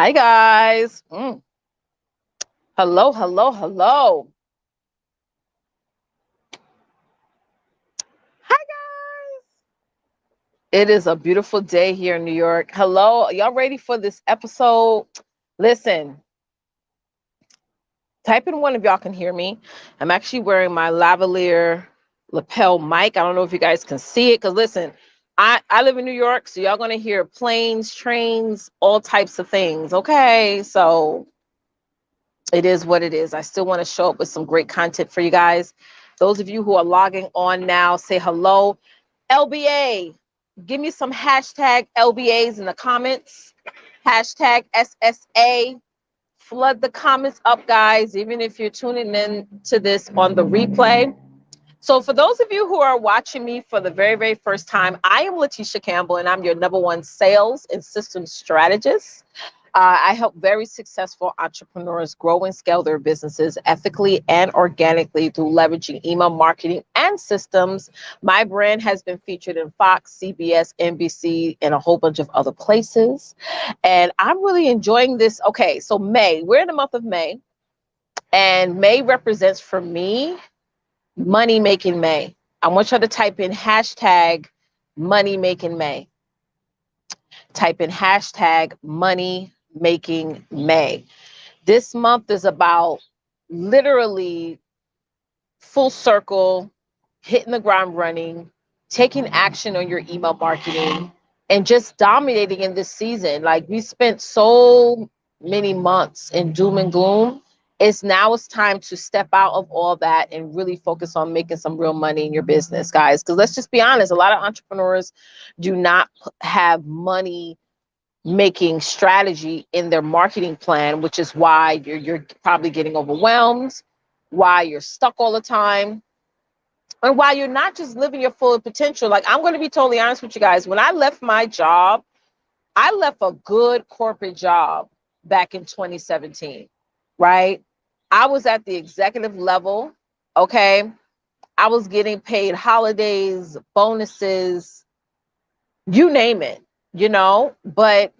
Hi, guys. Hello, hello, hello. Hi, guys. It is a beautiful day here in New York. Hello. Y'all ready for this episode? Listen, type in one if y'all can hear me. I'm actually wearing my lavalier lapel mic. I don't know if you guys can see it because listen, I live in New York, so y'all going to hear planes, trains, all types of things. Okay. So it is what it is. I still want to show up with some great content for you guys. Those of you who are logging on now, say hello. LBA, give me some hashtag LBAs in the comments. Hashtag SSA. Flood the comments up, guys, even if you're tuning in to this on the replay. So for those of you who are watching me for the very, very first time, I am Letitia Campbell, and I'm your #1 sales and systems strategist. I help very successful entrepreneurs grow and scale their businesses ethically and organically through leveraging email marketing and systems. My brand has been featured in Fox, CBS, NBC, and a whole bunch of other places. And I'm really enjoying this. Okay, so May, we're in the month of May, and May represents for me Money Making May. I want y'all to type in hashtag Money Making May. Type in hashtag Money Making May. This month is about literally full circle, hitting the ground running, taking action on your email marketing, and just dominating in this season. Like, we spent so many months in doom and gloom. It's time to step out of all that and really focus on making some real money in your business, guys. Because let's just be honest, a lot of entrepreneurs do not have money making strategy in their marketing plan, which is why you're probably getting overwhelmed, why you're stuck all the time, and why you're not just living your full potential. Like, I'm going to be totally honest with you guys. When I left my job, I left a good corporate job back in 2017, right? I was at the executive level, okay? I was getting paid holidays, bonuses, you name it, but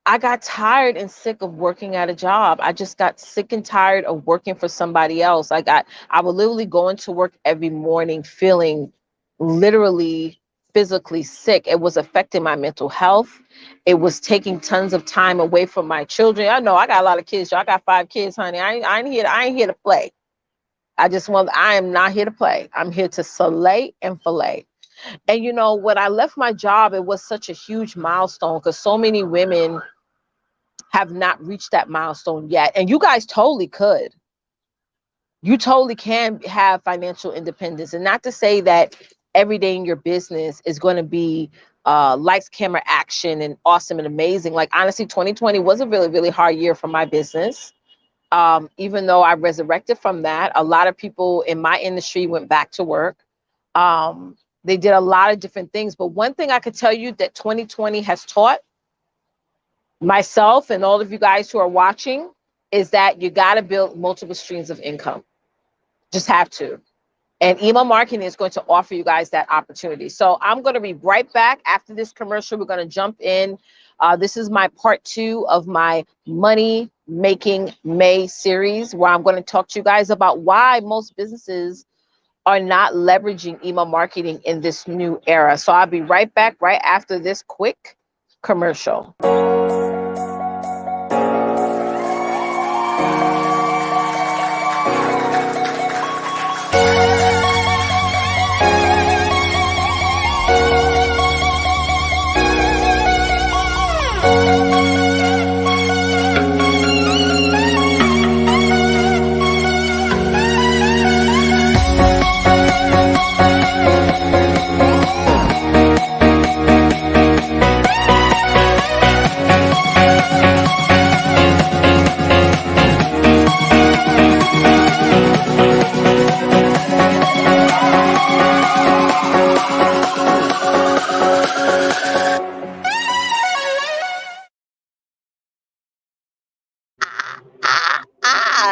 I got tired and sick of working at a job. I just got sick and tired of working for somebody else. I would literally go into work every morning feeling literally physically sick. It was affecting my mental health. It was taking tons of time away from my children. I know I got a lot of kids. Y'all got 5 kids, honey. I ain't here to play. I am not here to play. I'm here to slay and fillet. And when I left my job, it was such a huge milestone because so many women have not reached that milestone yet. And you guys totally could. You totally can have financial independence. And not to say that every day in your business is going to be lights, camera, action, and awesome and amazing. Like, honestly, 2020 was a really, really hard year for my business. Even though I resurrected from that, a lot of people in my industry went back to work. They did a lot of different things. But one thing I could tell you that 2020 has taught myself and all of you guys who are watching is that you got to build multiple streams of income. Just have to. And email marketing is going to offer you guys that opportunity. So I'm going to be right back after this commercial. We're going to jump in. This is my part 2 of my Money Making May series, where I'm going to talk to you guys about why most businesses are not leveraging email marketing in this new era. So I'll be right back right after this quick commercial.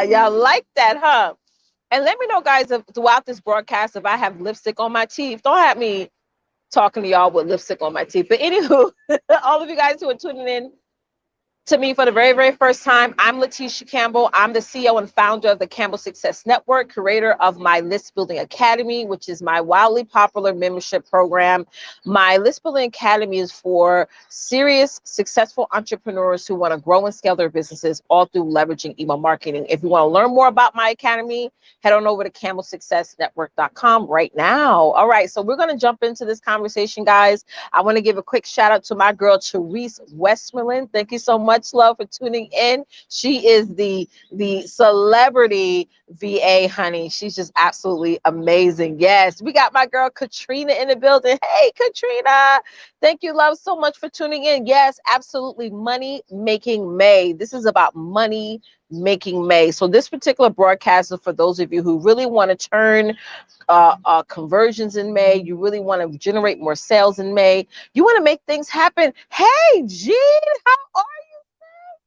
Y'all like that, huh? And let me know, guys, if throughout this broadcast, if I have lipstick on my teeth. Don't have me talking to y'all with lipstick on my teeth. But anywho, all of you guys who are tuning in, to me for the very, very first time, I'm Letitia Campbell. I'm the CEO and founder of the Campbell Success Network, creator of my List Building Academy, which is my wildly popular membership program. My List Building Academy is for serious, successful entrepreneurs who want to grow and scale their businesses all through leveraging email marketing. If you want to learn more about my academy, head on over to campbellsuccessnetwork.com right now. All right, so we're going to jump into this conversation, guys. I want to give a quick shout out to my girl, Therese Westmoreland. Thank you so much, love, for tuning in. She is the celebrity VA, honey. She's just absolutely amazing. Yes, we got my girl, Katrina, in the building. Hey, Katrina. Thank you, love, so much for tuning in. Yes, absolutely. Money Making May. This is about money making May. So this particular broadcast is for those of you who really want to turn conversions in May. You really want to generate more sales in May. You want to make things happen. Hey, Jean, how are you?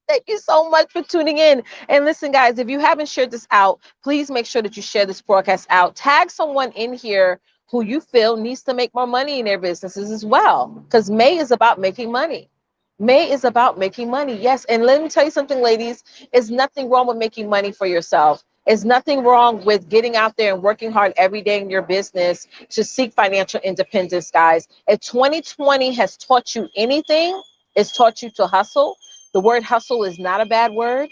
Thank you so much for tuning in. And listen, guys, if you haven't shared this out, please make sure that you share this broadcast out. Tag someone in here who you feel needs to make more money in their businesses as well, because May is about making money. May is about making money. Yes. And let me tell you something, ladies, there's nothing wrong with making money for yourself. There's nothing wrong with getting out there and working hard every day in your business to seek financial independence, guys. If 2020 has taught you anything, it's taught you to hustle. The word hustle is not a bad word.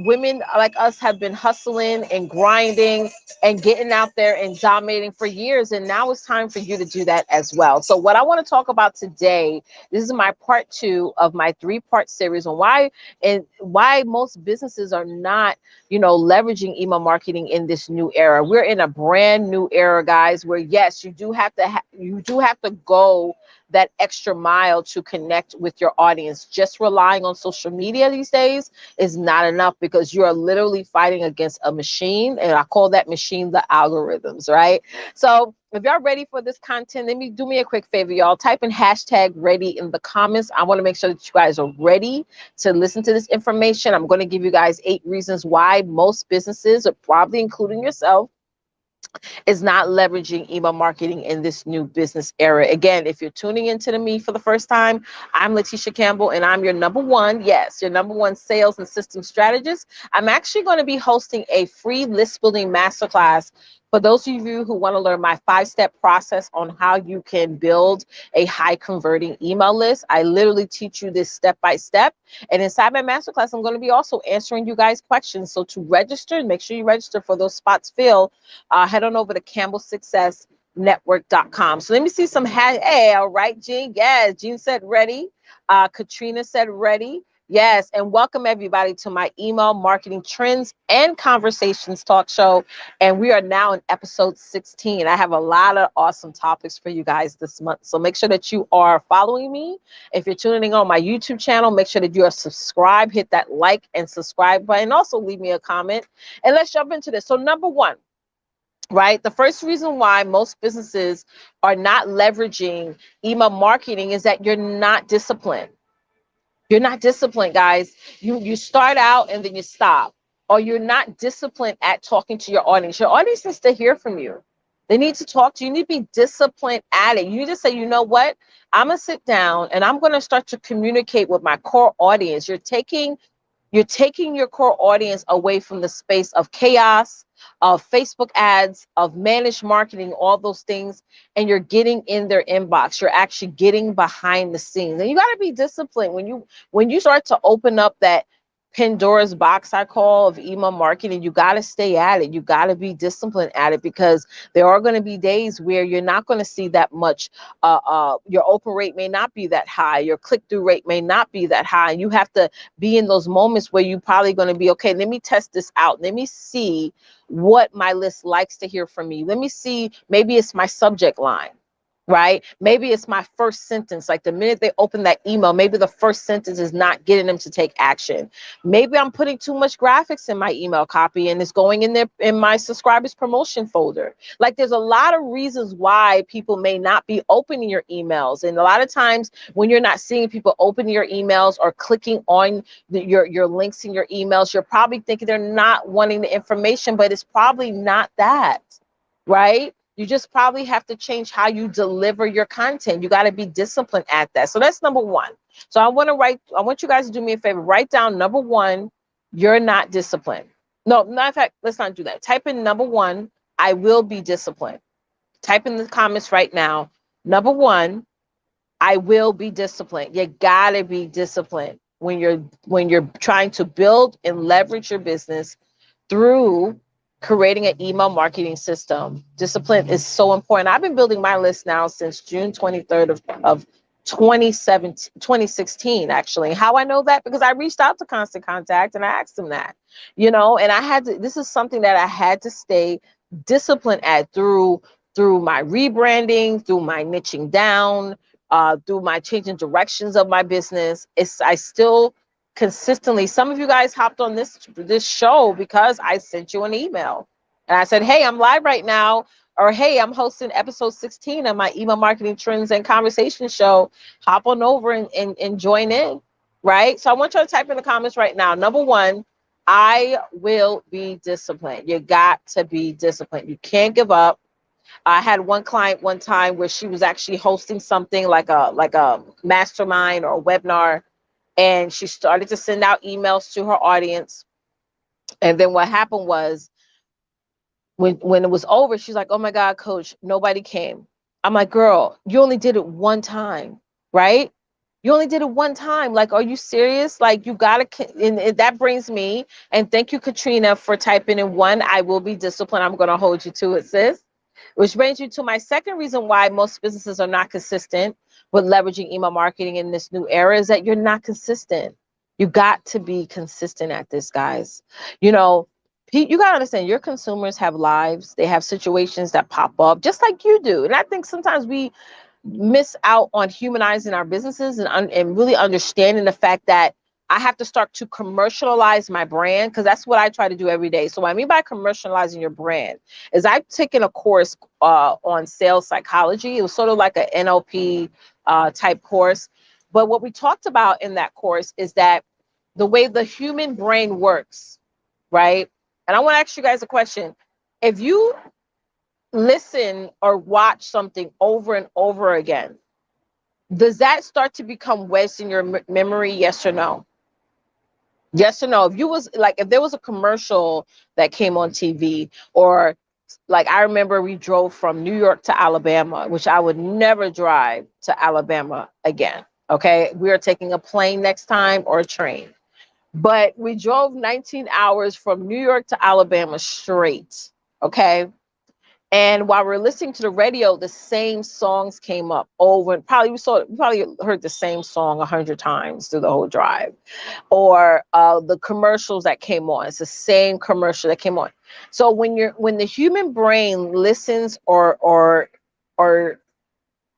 Women like us have been hustling and grinding and getting out there and dominating for years. And now it's time for you to do that as well. So what I want to talk about today, this is my part 2 of my 3-part series on why most businesses are not, leveraging email marketing in this new era. We're in a brand new era, guys, where yes, you do have to go that extra mile to connect with your audience. Just relying on social media these days is not enough, because you are literally fighting against a machine, and I call that machine the algorithms, right? So if y'all ready for this content, do me a quick favor, y'all. Type in hashtag ready in the comments. I want to make sure that you guys are ready to listen to this information. I'm going to give you guys 8 reasons why most businesses, or probably including yourself, is not leveraging email marketing in this new business era. Again, if you're tuning into me for the first time, I'm Letitia Campbell, and I'm your number one sales and system strategist. I'm actually going to be hosting a free list building masterclass for those of you who want to learn my 5-step process on how you can build a high converting email list. I literally teach you this step by step. And inside my masterclass, I'm going to be also answering you guys questions. So to register, make sure you register for those spots filled. Head on over to campbellsuccessnetwork.com. So let me see some hey, all right, Jean. Yes, Jean said ready. Katrina said ready. Yes, and welcome everybody to my email marketing trends and conversations talk show. And we are now in episode 16. I have a lot of awesome topics for you guys this month. So make sure that you are following me. If you're tuning in on my YouTube channel, make sure that you are subscribed, hit that like and subscribe button. Also leave me a comment. And let's jump into this. So number 1, right? The first reason why most businesses are not leveraging email marketing is that you're not disciplined. You're not disciplined, guys. You start out and then you stop, or you're not disciplined at talking to your audience. Your audience needs to hear from you. They need to talk to you. You need to be disciplined at it. You need to say, you know what? I'm going to sit down and I'm going to start to communicate with my core audience. You're taking your core audience away from the space of chaos, of Facebook ads, of managed marketing, all those things, and you're getting in their inbox. You're actually getting behind the scenes. And you got to be disciplined when you start to open up that Pandora's box, I call, of email marketing. You got to stay at it. You got to be disciplined at it, because there are going to be days where you're not going to see that much. Your open rate may not be that high. Your click-through rate may not be that high. And you have to be in those moments where you're probably going to be, okay, let me test this out. Let me see what my list likes to hear from me. Let me see, maybe it's my subject line. Right? Maybe it's my first sentence. Like the minute they open that email, maybe the first sentence is not getting them to take action. Maybe I'm putting too much graphics in my email copy and it's going in there in my subscribers promotion folder. Like there's a lot of reasons why people may not be opening your emails. And a lot of times when you're not seeing people open your emails or clicking on your links in your emails, you're probably thinking they're not wanting the information, but it's probably not that, right? You just probably have to change how you deliver your content. You got to be disciplined at that. So that's number one. So I want you guys to do me a favor. Write down number one, you're not disciplined. No, in fact, let's not do that. Type in number one, I will be disciplined. Type in the comments right now. Number one, I will be disciplined. You gotta be disciplined when you're trying to build and leverage your business through creating an email marketing system. Discipline is so important. I've been building my list now since June 23rd of 2016, actually. How I know that? Because I reached out to Constant Contact and I asked them that, and I had to, this is something that I had to stay disciplined at through my rebranding, through my niching down, through my changing directions of my business. I still consistently, some of you guys hopped on this show because I sent you an email and I said, hey, I'm live right now, or hey, I'm hosting episode 16 of my email marketing trends and conversation show. Hop on over and join in, right? So I want you to type in the comments right now. Number one, I will be disciplined. You got to be disciplined. You can't give up. I had one client one time where she was actually hosting something like a mastermind or a webinar, and she started to send out emails to her audience. And then what happened was when it was over, she's like, oh my God, coach, nobody came. I'm like, girl, you only did it one time, right? You only did it one time. Like, are you serious? Like, you got to, and that brings me, and thank you, Katrina, for typing in one. I will be disciplined. I'm going to hold you to it, sis. Which brings you to my second reason why most businesses are not consistent with leveraging email marketing in this new era is that you're not consistent. You got to be consistent at this, guys. You got to understand your consumers have lives. They have situations that pop up just like you do. And I think sometimes we miss out on humanizing our businesses and really understanding the fact that I have to start to commercialize my brand, because that's what I try to do every day. So what I mean by commercializing your brand is I've taken a course on sales psychology. It was sort of like an NLP type course. But what we talked about in that course is that the way the human brain works, right? And I want to ask you guys a question. If you listen or watch something over and over again, does that start to become wedged in your memory? Yes or no? Yes or no? If there was a commercial that came on TV, or like I remember we drove from New York to Alabama, which I would never drive to Alabama again. Okay. We are taking a plane next time or a train. But we drove 19 hours from New York to Alabama straight. Okay. And while we're listening to the radio, the same songs came up over, and we probably heard the same song 100 times through the whole drive. Or the commercials that came on, it's the same commercial that came on. So when the human brain listens or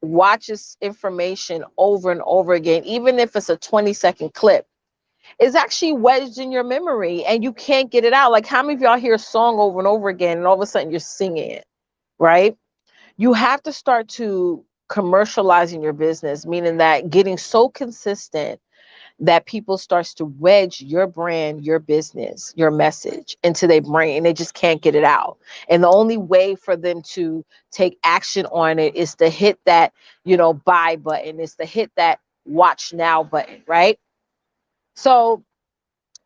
watches information over and over again, even if it's a 20-second clip, it's actually wedged in your memory and you can't get it out. Like, how many of y'all hear a song over and over again and all of a sudden you're singing it? Right? You have to start to commercializing your business, meaning that getting so consistent that people starts to wedge your brand, your business, your message into their brain, and they just can't get it out. And the only way for them to take action on it is to hit that, buy button, is to hit that watch now button, right? So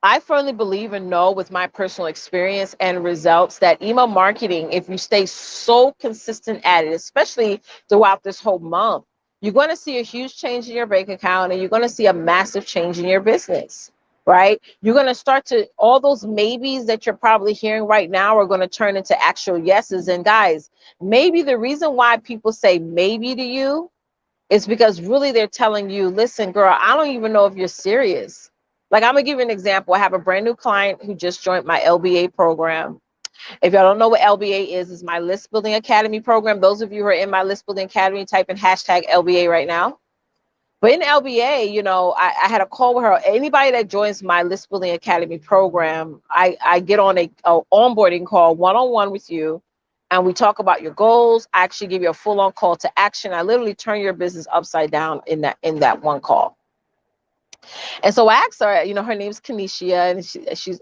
I firmly believe and know with my personal experience and results that email marketing, if you stay so consistent at it, especially throughout this whole month, you're going to see a huge change in your bank account and you're going to see a massive change in your business, right? You're going to start to, all those maybes that you're probably hearing right now are going to turn into actual yeses. And guys, maybe the reason why people say maybe to you is because really they're telling you, listen, girl, I don't even know if you're serious. Like, I'm going to give you an example. I have a brand new client who just joined my LBA program. If y'all don't know what LBA is, it's my List Building Academy program. Those of you who are in my List Building Academy, type in hashtag LBA right now. But in LBA, I had a call with her. Anybody that joins my List Building Academy program, I get on a onboarding call one-on-one with you, and we talk about your goals. I actually give you a full-on call to action. I literally turn your business upside down in that one call. And so I asked her, her name's Kanisha, and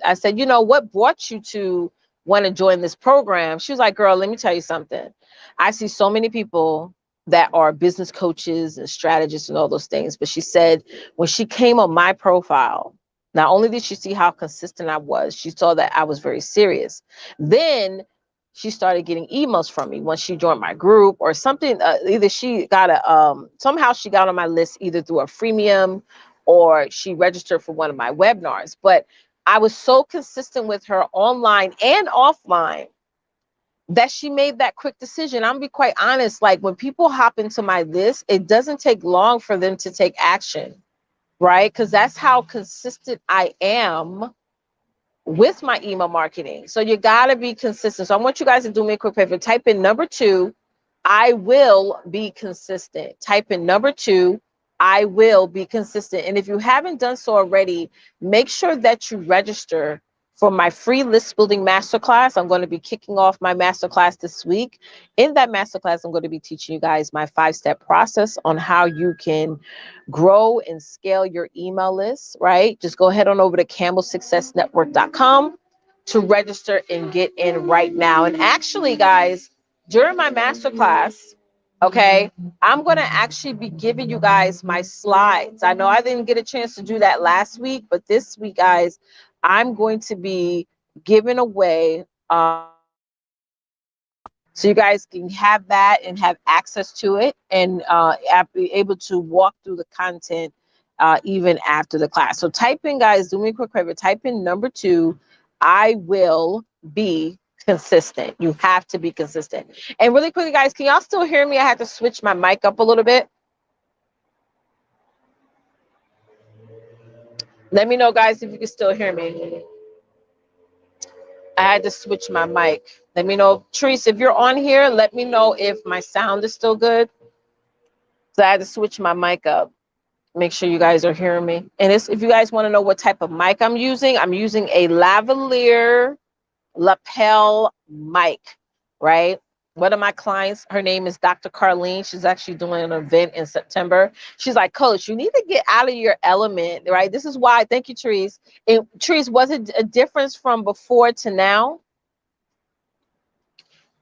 I said, what brought you to want to join this program? She was like, girl, let me tell you something. I see so many people that are business coaches and strategists and all those things. But she said when she came on my profile, not only did she see how consistent I was, she saw that I was very serious. Then she started getting emails from me once she joined my group or something. Either she got somehow she got on my list either through a freemium or she registered for one of my webinars. But I was so consistent with her online and offline that she made that quick decision. I'm gonna be quite honest. Like when people hop into my list, it doesn't take long for them to take action, right? Because that's how consistent I am with my email marketing. So you gotta be consistent. So I want you guys to do me a quick favor. Type in number 2, I will be consistent. Type in number 2, I will be consistent. And if you haven't done so already, make sure that you register for my free list building masterclass. I'm going to be kicking off my masterclass this week. In that masterclass, I'm going to be teaching you guys my 5-step process on how you can grow and scale your email list, right? Just go ahead on over to campbellsuccessnetwork.com to register and get in right now. And actually, guys, during my masterclass, okay, I'm going to actually be giving you guys my slides. I know I didn't get a chance to do that last week, but this week, guys, I'm going to be giving away so you guys can have that and have access to it and be able to walk through the content even after the class. So type in, guys, do me a quick favor, type in number 2, I will be consistent. You have to be consistent. And really quickly, guys, can y'all still hear me? I had to switch my mic up a little bit. Let me know, guys, if you can still hear me. I had to switch my mic. Let me know, Therese, if you're on here, let me know if my sound is still good. So I had to switch my mic up. Make sure you guys are hearing me. And if you guys want to know what type of mic I'm using a lavalier lapel mic, right? One of my clients, her name is Dr. Carlene. She's actually doing an event in September. She's like, Coach, you need to get out of your element, right? This is why, thank you, Therese. Therese, was it a difference from before to now?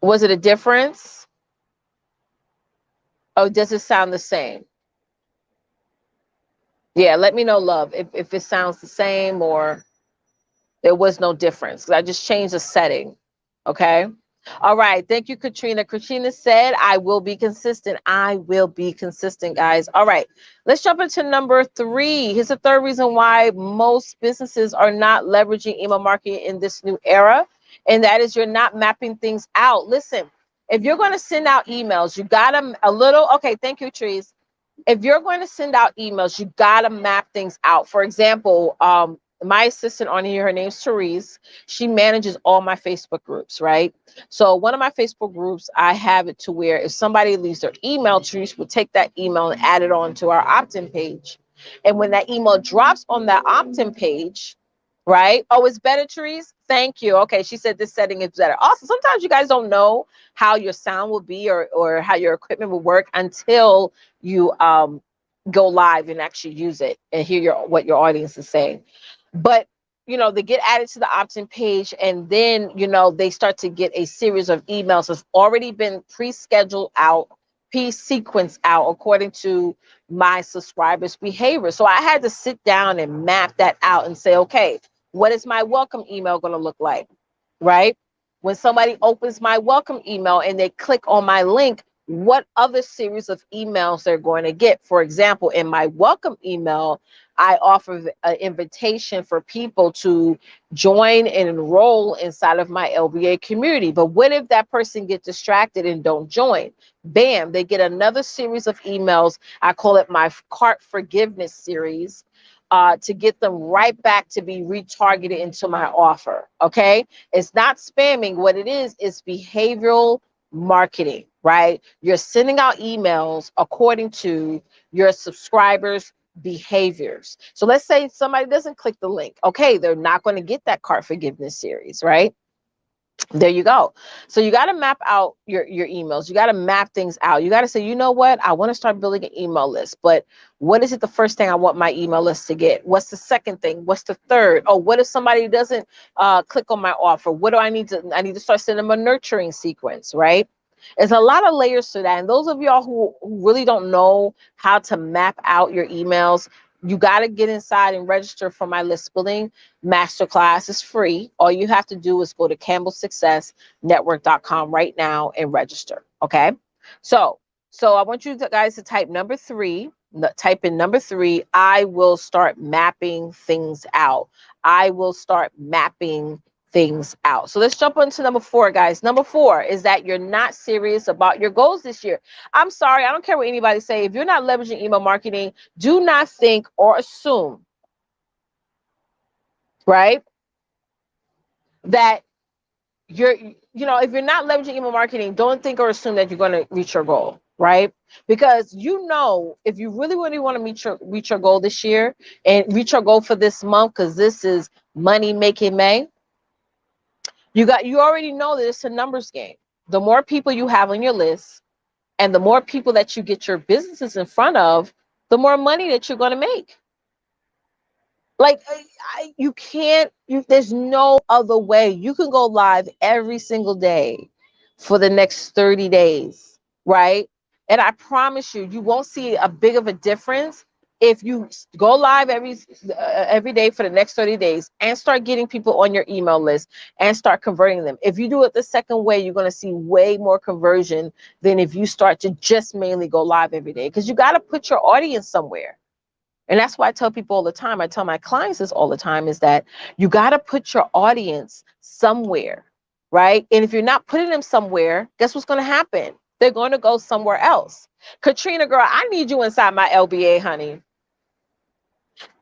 Was it a difference? Oh, does it sound the same? Yeah, let me know, love, if it sounds the same or there was no difference. I just changed the setting. Okay. All right. Thank you, Katrina. Katrina said, I will be consistent. I will be consistent, guys. All right. Let's jump into number 3. Here's the third reason why most businesses are not leveraging email marketing in this new era. And that is you're not mapping things out. Listen, if you're going to send out emails, you got a little. Okay. Thank you, Trees. If you're going to send out emails, you got to map things out. For example, my assistant on here, her name's Therese. She manages all my Facebook groups, right? So one of my Facebook groups, I have it to where if somebody leaves their email, Therese will take that email and add it on to our opt-in page. And when that email drops on that opt-in page, right? Oh, it's better, Therese? Thank you. Okay, she said this setting is better. Also, sometimes you guys don't know how your sound will be or how your equipment will work until you go live and actually use it and hear what your audience is saying. But they get added to the opt-in page, and then they start to get a series of emails that's already been pre-scheduled out, pre-sequenced out according to my subscribers' behavior. So I had to sit down and map that out and say, okay, what is my welcome email going to look like, right? When somebody opens my welcome email and they click on my link, what other series of emails they're going to get. For example, in my welcome email, I offer an invitation for people to join and enroll inside of my LBA community. But what if that person gets distracted and don't join? Bam, they get another series of emails. I call it my cart forgiveness series. To get them right back to be retargeted into my offer. Okay, it's not spamming. What it is behavioral marketing, right? You're sending out emails according to your subscribers' behaviors. So let's say somebody doesn't click the link. Okay, they're not going to get that cart forgiveness series, right? There you go. So you got to map out your emails. You got to map things out. You got to say, you know what? I want to start building an email list, but what is it the first thing I want my email list to get? What's the second thing? What's the third? Oh, what if somebody doesn't click on my offer? What do I need to start sending them a nurturing sequence, right? There's a lot of layers to that. And those of y'all who really don't know how to map out your emails, you got to get inside and register for my list building masterclass. Is free. All you have to do is go to campbellsuccessnetwork.com right now and register. Okay. So I want you guys to type number 3. Type in number 3. I will start mapping things out. I will start mapping things out. So let's jump into number 4, guys. Number 4 is that you're not serious about your goals this year. I'm sorry, I don't care what anybody say. If you're not leveraging email marketing, do not think or assume, right, that if you're not leveraging email marketing, don't think or assume that you're going to reach your goal, right? Because if you really want to reach your goal this year and reach your goal for this month, because this is money making May, you already know that it's a numbers game. The more people you have on your list and the more people that you get your businesses in front of, the more money that you're going to make. Like, there's no other way. You can go live every single day for the next 30 days, right? And I promise you, you won't see a big of a difference if you go live every day for the next 30 days and start getting people on your email list and start converting them. If you do it the second way, you're going to see way more conversion than if you start to just mainly go live every day, because you got to put your audience somewhere. And that's why I tell people all the time, I tell my clients this all the time, is that you got to put your audience somewhere, right? And if you're not putting them somewhere, guess what's going to happen? They're going to go somewhere else. Katrina, girl, I need you inside my LBA, honey.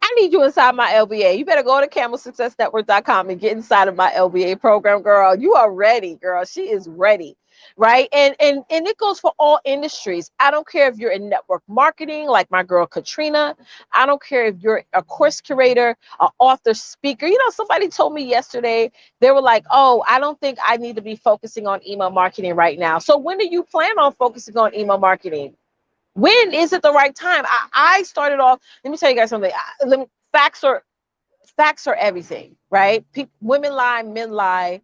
I need you inside my LBA. You better go to campbellsuccessnetwork.com and get inside of my LBA program, girl. You are ready, girl. She is ready, right? And it goes for all industries. I don't care if you're in network marketing, like my girl Katrina. I don't care if you're a course curator, an author, speaker. Somebody told me yesterday, they were like, oh, I don't think I need to be focusing on email marketing right now. So when do you plan on focusing on email marketing? When is it the right time? I started off, let me tell you guys something. Facts are everything, right? Women lie, men lie,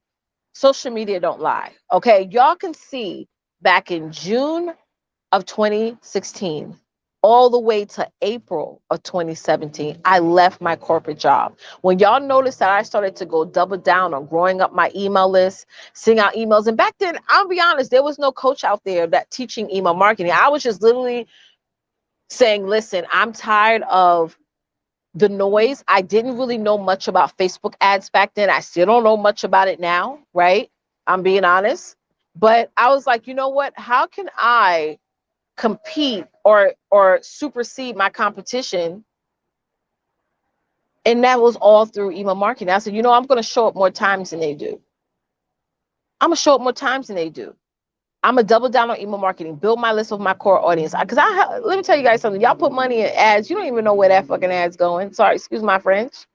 social media don't lie. Okay, y'all can see back in June of 2016, all the way to April of 2017, I left my corporate job. When y'all noticed that I started to go double down on growing up my email list, sending out emails. And back then, I'll be honest, there was no coach out there that teaching email marketing. I was just literally saying, listen, I'm tired of the noise. I didn't really know much about Facebook ads back then. I still don't know much about it now, right? I'm being honest. But I was like, you know what? How can I compete or supersede my competition? And that was all through email marketing. I said, I'm going to show up more times than they do. I'm going to show up more times than they do. I'm going to double down on email marketing, build my list of my core audience. Because let me tell you guys something. Y'all put money in ads. You don't even know where that fucking ad's going. Sorry, excuse my French.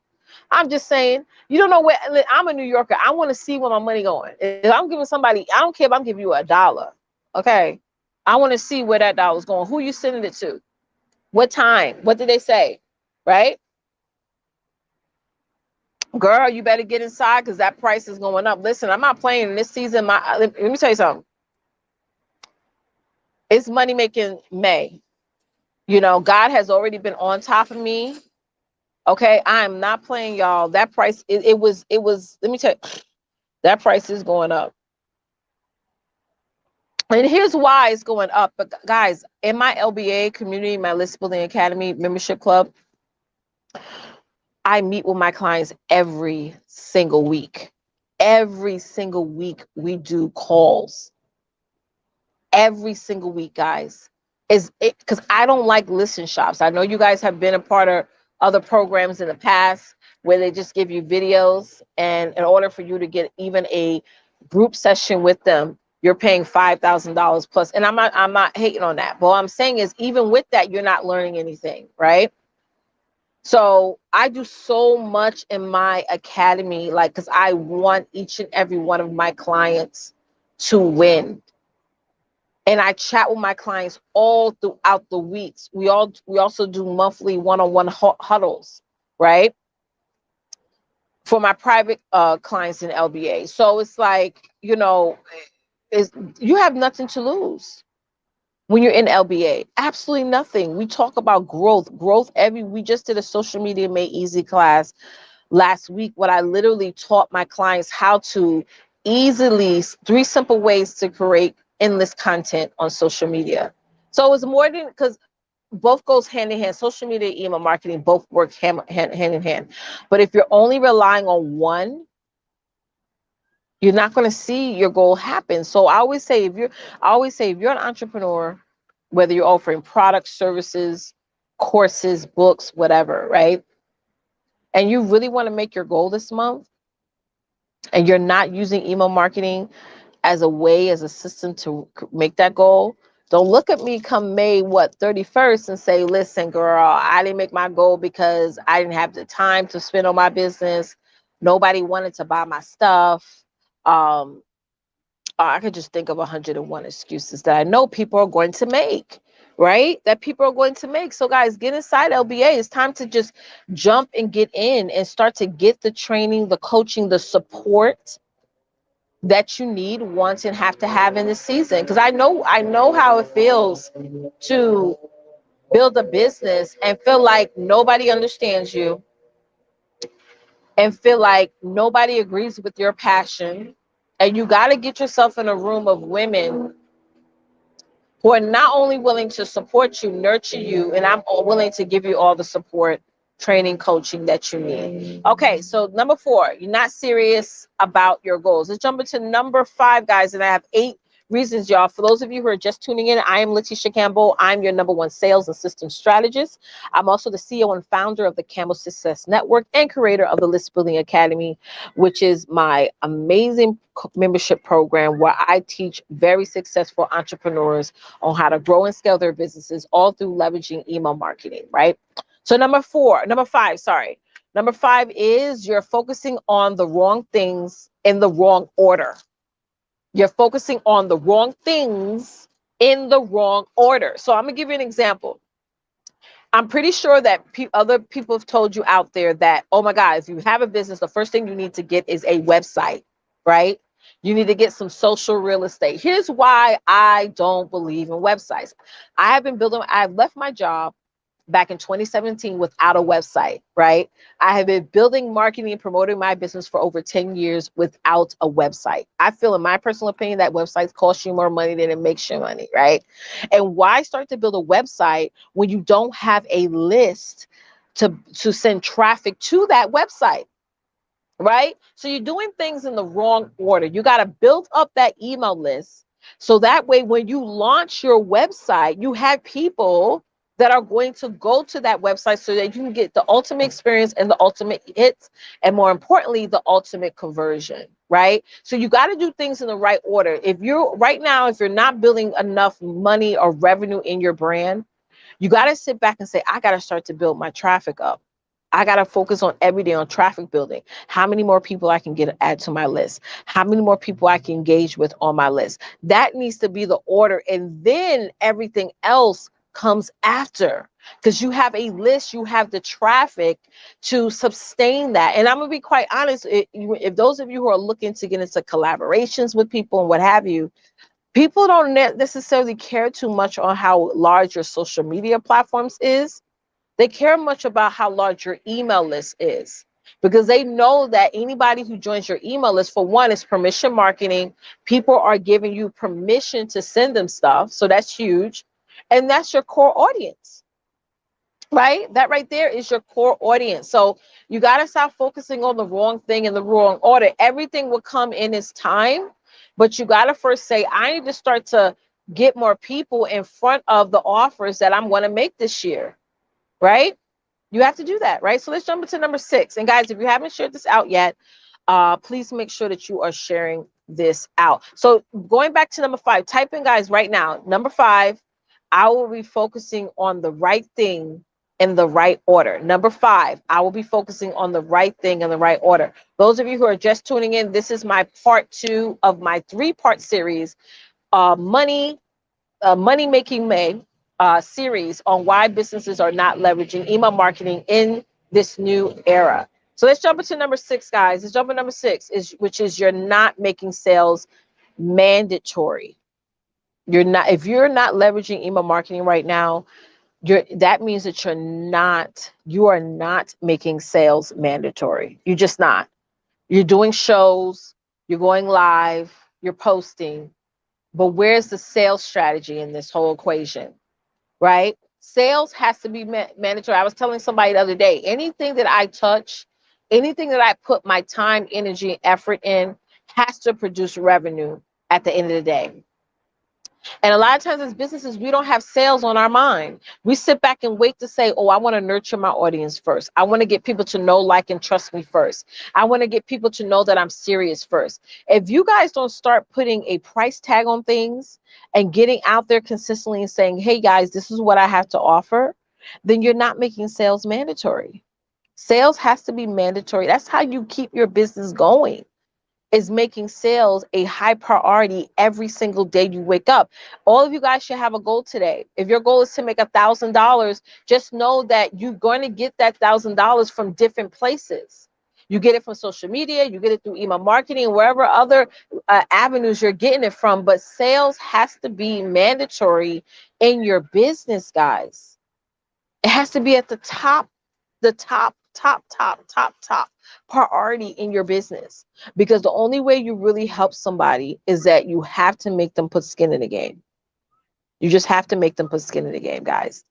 I'm just saying, you don't know where. I'm a New Yorker. I want to see where my money going. If I'm giving somebody, I don't care if I'm giving you $1. Okay. I want to see where that dollar's going. Who you sending it to? What time? What did they say? Right? Girl, you better get inside because that price is going up. Listen, I'm not playing in this season. Let me tell you something. It's money making May. God has already been on top of me. Okay, I am not playing, y'all. That price, it was, let me tell you, that price is going up. And here's why it's going up. But guys, in my LBA community, my List Building Academy membership club, I meet with my clients every single week. Every single week we do calls. Every single week, guys. Because I don't like listen shops. I know you guys have been a part of other programs in the past where they just give you videos, and in order for you to get even a group session with them, you're paying $5,000 plus. And I'm not hating on that. But what I'm saying is, even with that, you're not learning anything, right? So I do so much in my academy, because I want each and every one of my clients to win. And I chat with my clients all throughout the weeks. We also do monthly one-on-one huddles, right? For my private clients in LBA. So it's like, is you have nothing to lose when you're in LBA. Absolutely nothing. We talk about growth. We just did a social media made easy class last week. What I literally taught my clients how to easily, 3 simple ways to create endless content on social media. So it was more than, because both goes hand in hand. Social media, email marketing, both work hand in hand. But if you're only relying on one, you're not going to see your goal happen. So I always say if you're an entrepreneur, whether you're offering products, services, courses, books, whatever, right? And you really want to make your goal this month, and you're not using email marketing as a way, as a system to make that goal, don't look at me come May 31st and say, listen, girl, I didn't make my goal because I didn't have the time to spend on my business. Nobody wanted to buy my stuff. I could just think of 101 excuses that I know people are going to make, right? That people are going to make. So guys, get inside LBA. It's time to just jump and get in and start to get the training, the coaching, the support that you need, want, and have to have in the season. Because I know how it feels to build a business and feel like nobody understands you, and feel like nobody agrees with your passion. And you got to get yourself in a room of women who are not only willing to support you, nurture you, and I'm willing to give you all the support, training, coaching that you need. Okay, so number 4, you're not serious about your goals. Let's jump into number 5, guys, and I have 8 reasons, y'all. For those of you who are just tuning in, I am Letitia Campbell. I'm your #1 sales and systems strategist. I'm also the CEO and founder of the Campbell Success Network and creator of the List Building Academy, which is my amazing membership program where I teach very successful entrepreneurs on how to grow and scale their businesses, all through leveraging email marketing, right? So number 5 is you're focusing on the wrong things in the wrong order. You're focusing on the wrong things in the wrong order. So I'm gonna give you an example. I'm pretty sure that other people have told you out there that, oh my God, if you have a business, the first thing you need to get is a website, right? You need to get some social real estate. Here's why I don't believe in websites. I've left my job back in 2017 without a website, right? I have been building, marketing, and promoting my business for over 10 years without a website. I feel, in my personal opinion, that websites cost you more money than it makes you money, right? And why start to build a website when you don't have a list to send traffic to that website? Right? So you're doing things in the wrong order. You got to build up that email list so that way when you launch your website, you have people that are going to go to that website so that you can get the ultimate experience and the ultimate hits, and more importantly, the ultimate conversion, right? So you got to do things in the right order. If you're not building enough money or revenue in your brand, you got to sit back and say, I got to start to build my traffic up. I got to focus on every day on traffic building. How many more people I can add to my list? How many more people I can engage with on my list? That needs to be the order. And then everything else comes after, because you have a list, you have the traffic to sustain that. And I'm going to be quite honest. If those of you who are looking to get into collaborations with people and what have you, people don't necessarily care too much on how large your social media platforms is. They care much about how large your email list is, because they know that anybody who joins your email list, for one, is permission marketing. People are giving you permission to send them stuff. So that's huge. And that's your core audience, right? That right there is your core audience. So you got to stop focusing on the wrong thing in the wrong order. Everything will come in its time, but you got to first say, I need to start to get more people in front of the offers that I'm going to make this year. Right? You have to do that, right? So let's jump into number 6. And guys, if you haven't shared this out yet, please make sure that you are sharing this out. So going back to number 5, type in, guys, right now, number 5, I will be focusing on the right thing in the right order. Number 5, I will be focusing on the right thing in the right order. Those of you who are just tuning in, this is my part 2 of my 3-part series, Money Making May series on why businesses are not leveraging email marketing in this new era. So let's jump into number 6, guys. Let's jump into number 6, which is you're not making sales mandatory. You're not, if you're not leveraging email marketing right now, that means that you are not making sales mandatory. You're just not. You're doing shows, you're going live, you're posting, but where's the sales strategy in this whole equation, right? Sales has to be mandatory. I was telling somebody the other day, anything that I touch, anything that I put my time, energy, and effort in has to produce revenue at the end of the day. And a lot of times as businesses, we don't have sales on our mind. We sit back and wait to say, oh, I want to nurture my audience first. I want to get people to know, like, and trust me first. I want to get people to know that I'm serious first. If you guys don't start putting a price tag on things and getting out there consistently and saying, hey guys, this is what I have to offer, then you're not making sales mandatory. Sales has to be mandatory. That's how you keep your business going, is making sales a high priority every single day you wake up. All of you guys should have a goal today. If your goal is to make $1,000, just know that you're going to get that $1,000 from different places. You get it from social media, you get it through email marketing, wherever other avenues you're getting it from. But sales has to be mandatory in your business, guys. It has to be at the top priority in your business, because the only way you really help somebody is that you have to make them put skin in the game. You just have to make them put skin in the game, guys.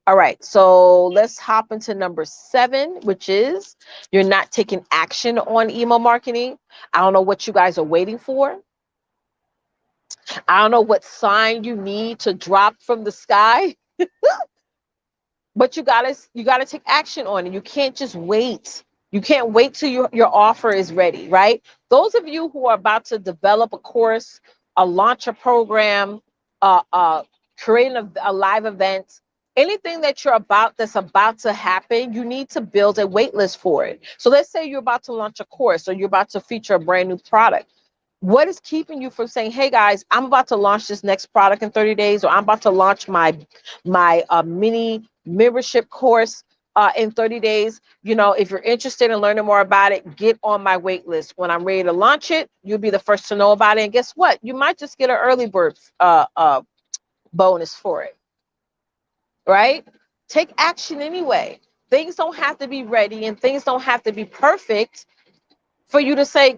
All right, so let's hop into number 7, which is you're not taking action on email marketing. I don't know what you guys are waiting for. I don't know what sign you need to drop from the sky. But you gotta take action on it. You can't just wait. You can't wait till your offer is ready, right? Those of you who are about to develop a course, launch a program, create a live event, anything that's about to happen, you need to build a wait list for it. So let's say you're about to launch a course or you're about to feature a brand new product. What is keeping you from saying, hey guys, I'm about to launch this next product in 30 days, or I'm about to launch my mini membership course in 30 days. You know, if you're interested in learning more about it, get on my wait list. When I'm ready to launch it, you'll be the first to know about it. And guess what? You might just get an early bird bonus for it, right? Take action anyway. Things don't have to be ready and things don't have to be perfect for you to say,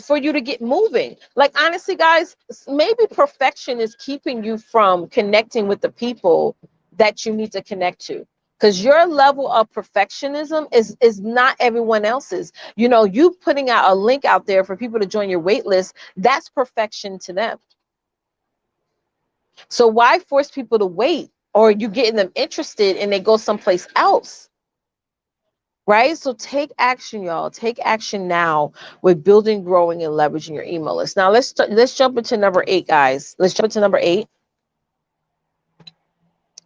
for you to get moving. Like, honestly, guys, maybe perfection is keeping you from connecting with the people that you need to connect to, because your level of perfectionism is not everyone else's. You know, you putting out a link out there for people to join your wait list, that's perfection to them. So why force people to wait, or you getting them interested and they go someplace else? Right? So take action, y'all. Take action now with building, growing, and leveraging your email list. Now let's jump into number 8, guys. Let's jump into number 8.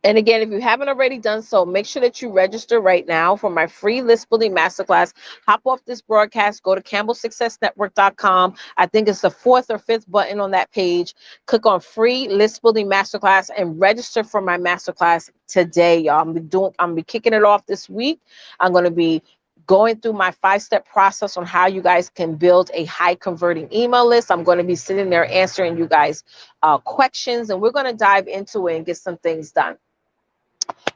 And again, if you haven't already done so, make sure that you register right now for my free list building masterclass. Hop off this broadcast, go to campbellsuccessnetwork.com. I think it's the 4th or 5th button on that page. Click on free list building masterclass and register for my masterclass today, y'all. I'm gonna be kicking it off this week. I'm going to be going through my 5-step process on how you guys can build a high converting email list. I'm going to be sitting there answering you guys questions, and we're going to dive into it and get some things done.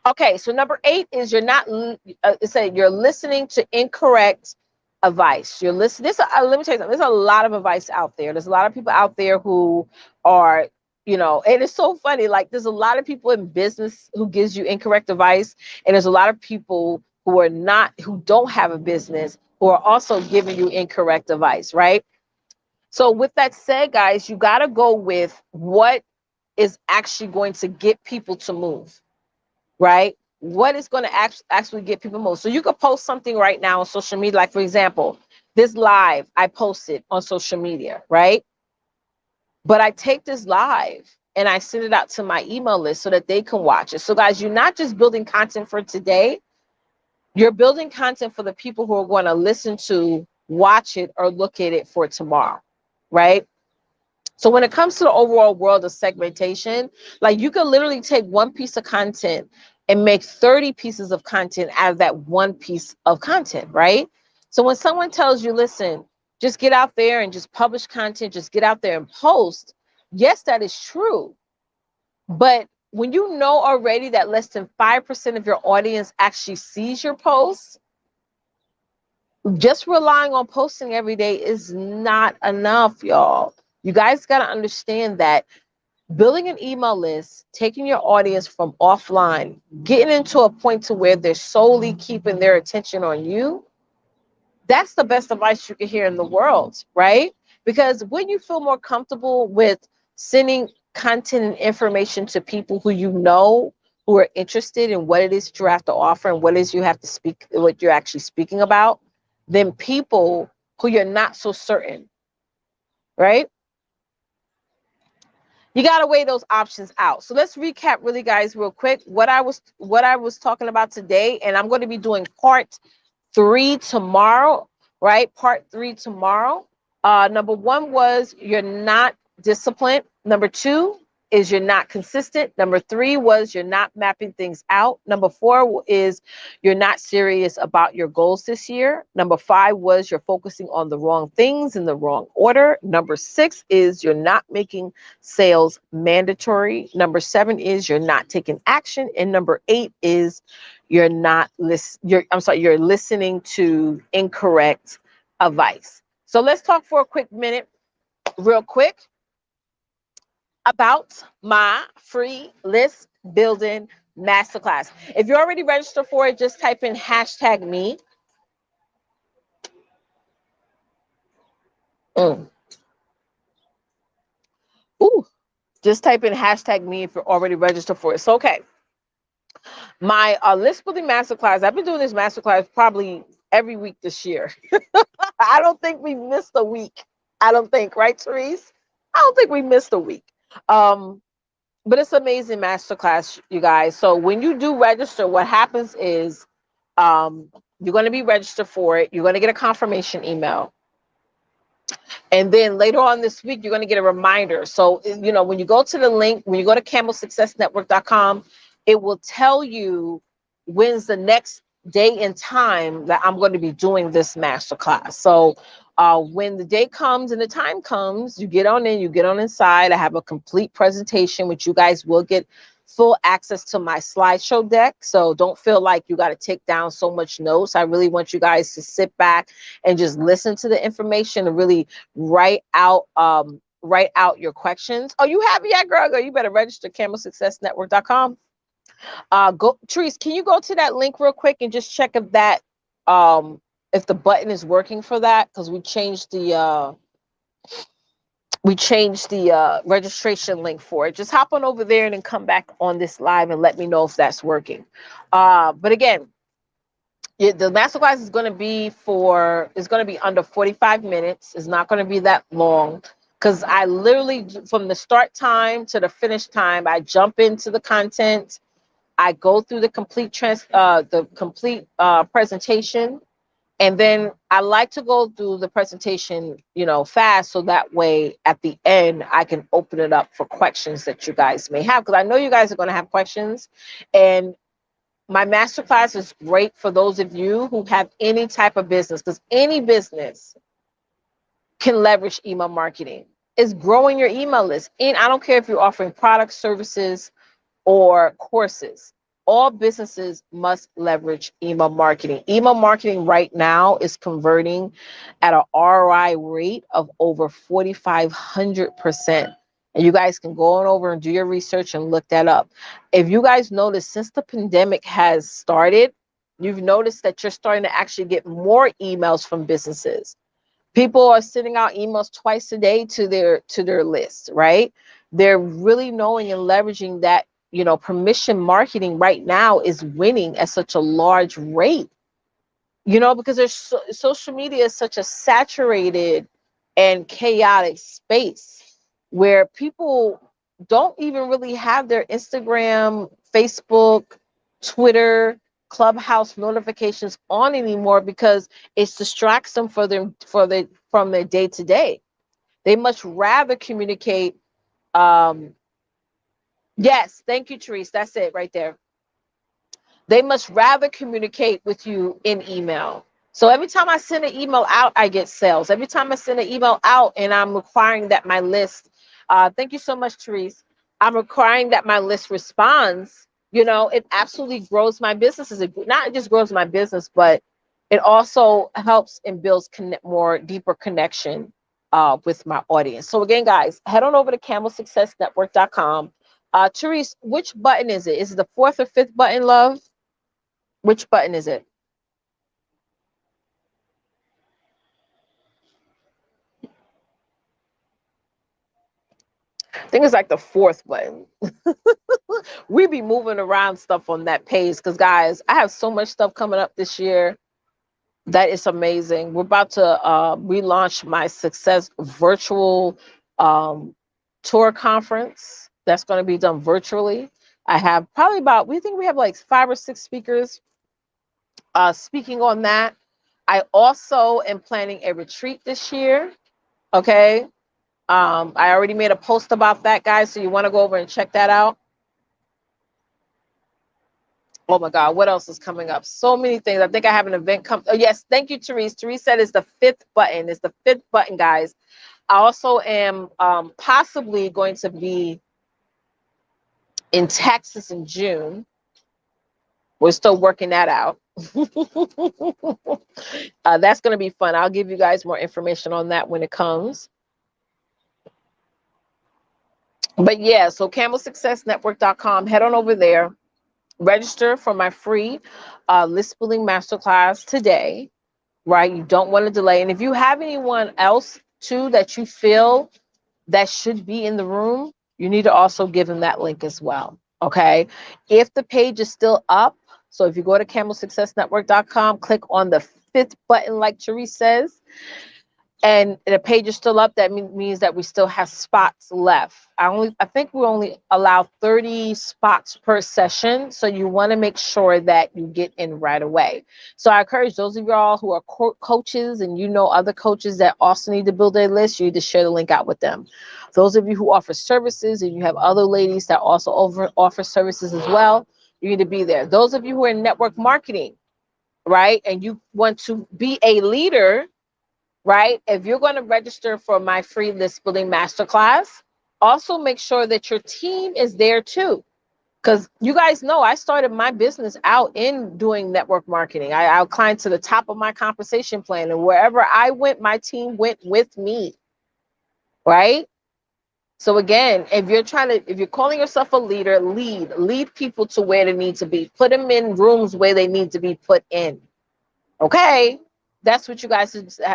Okay, so number 8 is you're listening to incorrect advice. You're listening. Let me tell you something. There's a lot of advice out there. There's a lot of people out there who are, you know, and it's so funny. Like, there's a lot of people in business who gives you incorrect advice, and there's a lot of people who don't have a business who are also giving you incorrect advice, right? So with that said, guys, you got to go with what is actually going to get people to move. Right? What is going to actually get people most? So you could post something right now on social media. Like, for example, this live I posted on social media, right? But I take this live and I send it out to my email list so that they can watch it. So guys, you're not just building content for today. You're building content for the people who are going to listen to, watch it, or look at it for tomorrow, right? So when it comes to the overall world of segmentation, like, you can literally take one piece of content and make 30 pieces of content out of that one piece of content, right? So when someone tells you, listen, just get out there and just publish content, just get out there and post. Yes, that is true. But when you know already that less than 5% of your audience actually sees your posts, just relying on posting every day is not enough, y'all. You guys got to understand that building an email list, taking your audience from offline, getting into a point to where they're solely keeping their attention on you, that's the best advice you can hear in the world, right? Because when you feel more comfortable with sending content and information to people who you know who are interested in what it is that you have to offer and what it is you have to speak, what you're actually speaking about, than people who you're not so certain, right? You got to weigh those options out. So let's recap really, guys, real quick what I was talking about today, and I'm going to be doing part 3 tomorrow, right? Part 3 tomorrow. Number 1 was you're not disciplined. Number 2 is you're not consistent. Number 3 was you're not mapping things out. Number 4 is you're not serious about your goals this year. Number 5 was you're focusing on the wrong things in the wrong order. Number 6 is you're not making sales mandatory. Number 7 is you're not taking action. And number 8 is you're listening to incorrect advice. So let's talk for a quick minute, real quick, about my free list building masterclass. If you're already registered for it, just type in #me. Ooh, just type in #me if you're already registered for it. So, okay. My list building masterclass, I've been doing this masterclass probably every week this year. I don't think we missed a week. I don't think, right, Therese? I don't think we missed a week. But it's amazing masterclass, you guys. So when you do register, what happens is you're going to be registered for it. You're going to get a confirmation email. And then later on this week, you're going to get a reminder. So, when you go to the link, when you go to camelsuccessnetwork.com, it will tell you when's the next day and time that I'm going to be doing this masterclass. So when the day comes and the time comes, you get on in, you get on inside. I have a complete presentation, which you guys will get full access to my slideshow deck. So don't feel like you got to take down so much notes. I really want you guys to sit back and just listen to the information and really write out your questions. Oh, you have it yet, girl? Go, you better register camelsuccessnetwork.com. Go, Therese, can you go to that link real quick and just check if that if the button is working for that? Because we changed the registration link for it. Just hop on over there and then come back on this live and let me know if that's working. But again, the masterclass is going to be under 45 minutes. It's not going to be that long, because I literally, from the start time to the finish time, I jump into the content. I go through the complete presentation. And then I like to go through the presentation, fast, so that way at the end I can open it up for questions that you guys may have, because I know you guys are going to have questions. And my masterclass is great for those of you who have any type of business, because any business can leverage email marketing. It's growing your email list. And I don't care if you're offering products, services, or courses. All businesses must leverage email marketing. Email marketing right now is converting at an ROI rate of over 4,500%. And you guys can go on over and do your research and look that up. If you guys notice, since the pandemic has started, you've noticed that you're starting to actually get more emails from businesses. People are sending out emails twice a day to their list, right? They're really knowing and leveraging that. Permission marketing right now is winning at such a large rate, because social media is such a saturated and chaotic space where people don't even really have their Instagram, Facebook, Twitter, Clubhouse notifications on anymore, because it distracts them from their day to day. They much rather communicate. Yes, thank you, Therese. That's it right there. They must rather communicate with you in email. So every time I send an email out, I get sales. Every time I send an email out and I'm requiring that my list, thank you so much, Therese. I'm requiring that my list responds, you know, it absolutely grows my business. Not just grows my business, but it also helps and builds more deeper connection with my audience. So again, guys, head on over to camelsuccessnetwork.com. Therese, which button is it? Is it the 4th or 5th button, love? Which button is it? I think it's like the 4th button. We be moving around stuff on that page because, guys, I have so much stuff coming up this year that is amazing. We're about to relaunch my Success virtual tour conference that's going to be done virtually. I have probably we think we have like 5 or 6 speakers speaking on that. I also am planning a retreat this year. Okay. I already made a post about that, guys. So you want to go over and check that out. Oh my God, what else is coming up? So many things. I think I have an event come. Oh, yes, thank you, Therese. Therese said it's the 5th button. It's the 5th button, guys. I also am possibly going to be in Texas in June. We're still working that out. That's going to be fun. I'll give you guys more information on that when it comes. But yeah, so camelsuccessnetwork.com. Head on over there. Register for my free list building masterclass today, right? You don't want to delay. And if you have anyone else too that you feel that should be in the room, you need to also give them that link as well. Okay. If the page is still up, so if you go to camelsuccessnetwork.com, click on the 5th button, like Therese says, and the page is still up, that means that we still have spots left. I think we only allow 30 spots per session, so you want to make sure that you get in right away. So I encourage those of y'all who are coaches and you know other coaches that also need to build their list, you need to share the link out with them. Those of you who offer services and you have other ladies that also offer services as well, you need to be there. Those of you who are in network marketing, right, and you want to be a leader, right? If you're going to register for my free list building masterclass, also make sure that your team is there too. Because you guys know I started my business out in doing network marketing. I climbed to the top of my compensation plan, and wherever I went, my team went with me, right? So again, if you're calling yourself a leader, lead people to where they need to be. Put them in rooms where they need to be put in. Okay. That's what you guys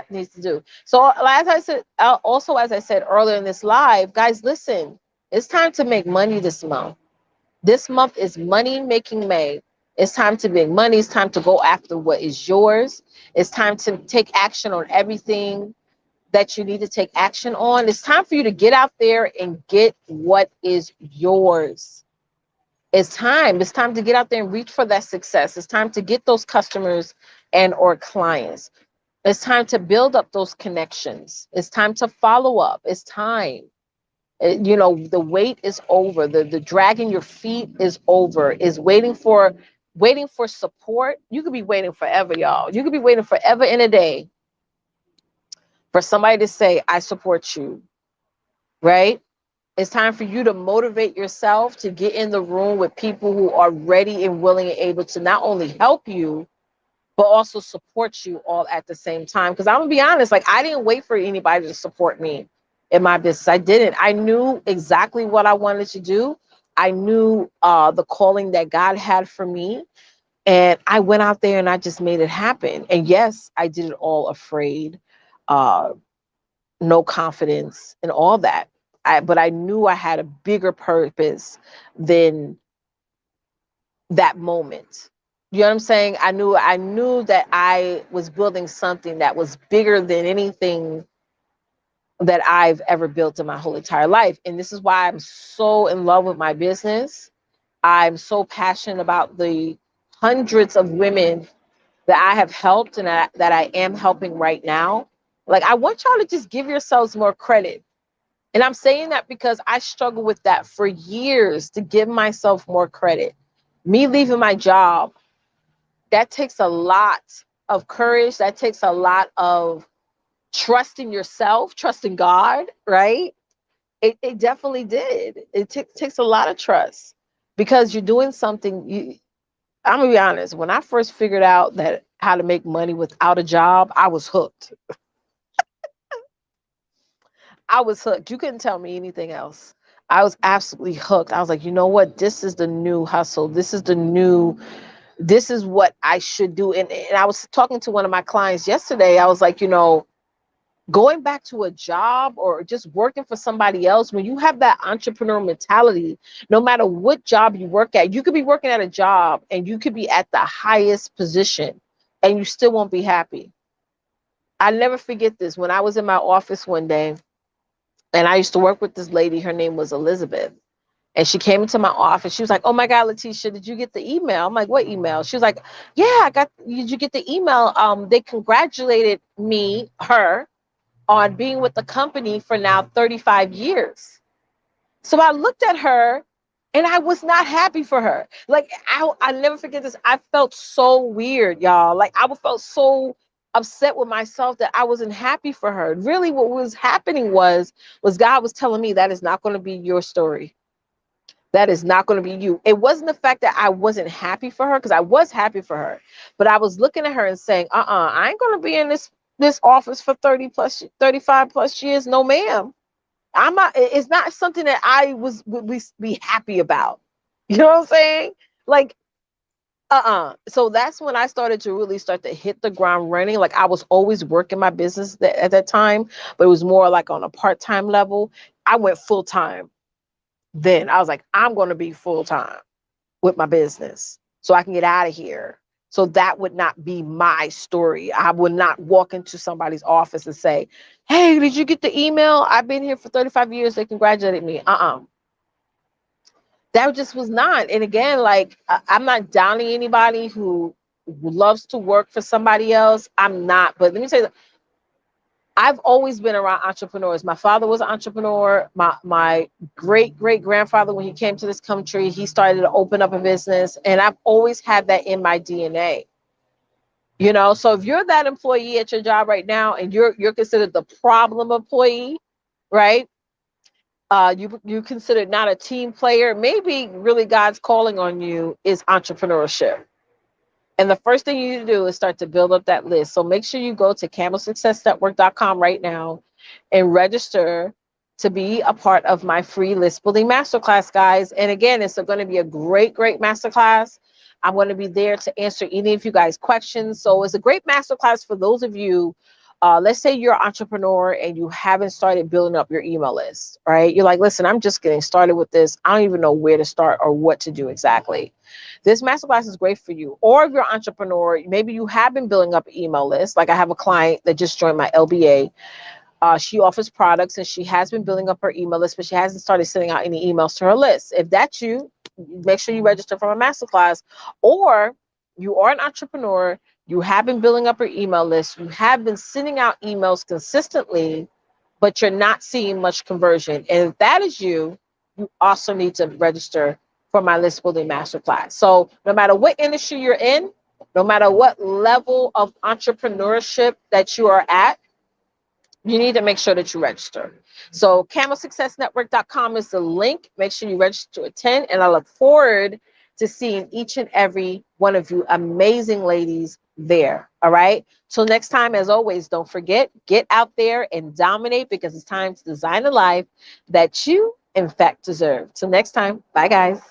need to do. So as I said, also, as I said earlier in this live, guys, listen, it's time to make money this month. This month is money making May. It's time to make money. It's time to go after what is yours. It's time to take action on everything that you need to take action on. It's time for you to get out there and get what is yours. It's time to get out there and reach for that success. It's time to get those customers and or clients. It's time to build up those connections. It's time to follow up. It's time. The wait is over. The dragging your feet is over. Is waiting for support. You could be waiting forever, y'all. You could be waiting forever in a day for somebody to say, I support you, right? It's time for you to motivate yourself to get in the room with people who are ready and willing and able to not only help you, but also support you all at the same time. Because I'm gonna be honest, like I didn't wait for anybody to support me in my business. I didn't. I knew exactly what I wanted to do. I knew the calling that God had for me. And I went out there and I just made it happen. And yes, I did it all afraid, no confidence and all that. But I knew I had a bigger purpose than that moment. You know what I'm saying? I knew that I was building something that was bigger than anything that I've ever built in my whole entire life. And this is why I'm so in love with my business. I'm so passionate about the hundreds of women that I have helped and that I am helping right now. Like, I want y'all to just give yourselves more credit. And I'm saying that because I struggled with that for years, to give myself more credit. Me leaving my job, that takes a lot of courage. That takes a lot of trust in yourself, trust in God, right? It definitely did. It takes a lot of trust because you're doing something. I'm gonna be honest. When I first figured out that how to make money without a job, I was hooked. I was hooked. You couldn't tell me anything else. I was absolutely hooked. I was like, you know what? This is the new hustle. This is what I should do. And I was talking to one of my clients yesterday. I was like, going back to a job or just working for somebody else, when you have that entrepreneur mentality, no matter what job you work at, you could be working at a job and you could be at the highest position and you still won't be happy. I never forget this. When I was in my office one day, and I used to work with this lady, her name was Elizabeth. And she came into my office. She was like, "Oh my God, Letitia, did you get the email?" I'm like, "What email?" She was like, "Yeah, I got, did you get the email? They congratulated her, on being with the company for now 35 years. So I looked at her and I was not happy for her. Like, I never forget this. I felt so weird, y'all. Like, I felt so upset with myself that I wasn't happy for her. Really, what was happening was God was telling me that is not going to be your story. That is not going to be you. It wasn't the fact that I wasn't happy for her, because I was happy for her, but I was looking at her and saying, I ain't going to be in this office for 35 plus years. No, ma'am. I'm not. It's not something that I would be happy about. You know what I'm saying? Like, so that's when I started to really start to hit the ground running. Like, I was always working my business at that time, but it was more like on a part-time level. I went full-time. Then I was like, I'm going to be full-time with my business so I can get out of here. So that would not be my story. I would not walk into somebody's office and say, "Hey, did you get the email? I've been here for 35 years. They congratulated me." That just was not. And again, like, I'm not downing anybody who loves to work for somebody else. I'm not. But let me tell you, I've always been around entrepreneurs. My father was an entrepreneur. My great grandfather, when he came to this country, he started to open up a business, and I've always had that in my DNA. So if you're that employee at your job right now and you're considered the problem employee, right? You considered not a team player. Maybe really God's calling on you is entrepreneurship. And the first thing you need to do is start to build up that list. So make sure you go to camelsuccessnetwork.com right now and register to be a part of my free list building masterclass, guys. And again, it's going to be a great masterclass. I'm going to be there to answer any of you guys' questions. So it's a great masterclass for those of you. Let's say you're an entrepreneur and you haven't started building up your email list, right? You're like, "Listen, I'm just getting started with this. I don't even know where to start or what to do exactly." This masterclass is great for you. Or if you're an entrepreneur, maybe you have been building up an email list. Like, I have a client that just joined my LBA. She offers products and she has been building up her email list, but she hasn't started sending out any emails to her list. If that's you, make sure you register for my masterclass. Or you are an entrepreneur, you have been building up your email list, you have been sending out emails consistently, but you're not seeing much conversion. And if that is you, you also need to register for my list building masterclass. So no matter what industry you're in, no matter what level of entrepreneurship that you are at, you need to make sure that you register. So camelsuccessnetwork.com is the link. Make sure you register to attend. And I look forward to seeing each and every one of you amazing ladies there. All right. Till next time, as always, don't forget, get out there and dominate, because it's time to design a life that you, in fact, deserve. Till next time. Bye, guys.